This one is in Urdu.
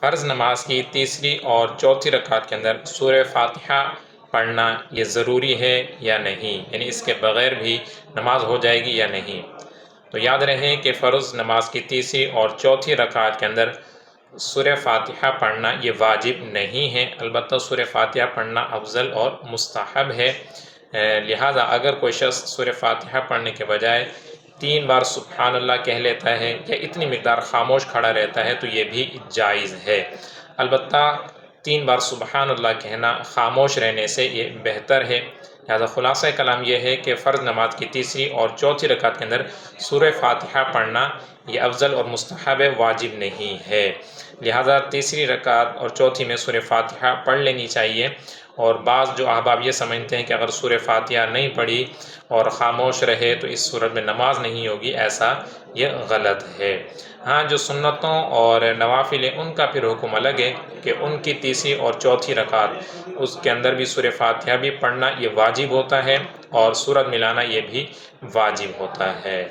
فرض نماز کی تیسری اور چوتھی رکعت کے اندر سورہ فاتحہ پڑھنا یہ ضروری ہے یا نہیں، یعنی اس کے بغیر بھی نماز ہو جائے گی یا نہیں؟ تو یاد رہے کہ فرض نماز کی تیسری اور چوتھی رکعت کے اندر سورہ فاتحہ پڑھنا یہ واجب نہیں ہے، البتہ سورہ فاتحہ پڑھنا افضل اور مستحب ہے۔ لہٰذا اگر کوئی شخص سورہ فاتحہ پڑھنے کے بجائے 3 بار سبحان اللہ کہہ لیتا ہے یا اتنی مقدار خاموش کھڑا رہتا ہے تو یہ بھی جائز ہے، البتہ 3 بار سبحان اللہ کہنا خاموش رہنے سے یہ بہتر ہے۔ لہٰذا خلاصہ کلام یہ ہے کہ فرض نماز کی تیسری اور چوتھی رکعت کے اندر سورہ فاتحہ پڑھنا یہ افضل اور مستحب واجب نہیں ہے، لہٰذا تیسری رکعت اور چوتھی میں سورہ فاتحہ پڑھ لینی چاہیے۔ اور بعض جو احباب یہ سمجھتے ہیں کہ اگر سورہ فاتحہ نہیں پڑھی اور خاموش رہے تو اس صورت میں نماز نہیں ہوگی، ایسا یہ غلط ہے۔ ہاں، جو سنتوں اور نوافل ہیں ان کا پھر حکم الگ ہے کہ ان کی تیسری اور چوتھی رکعت اس کے اندر بھی سورہ فاتحہ بھی پڑھنا یہ واجب ہوتا ہے اور سورت ملانا یہ بھی واجب ہوتا ہے۔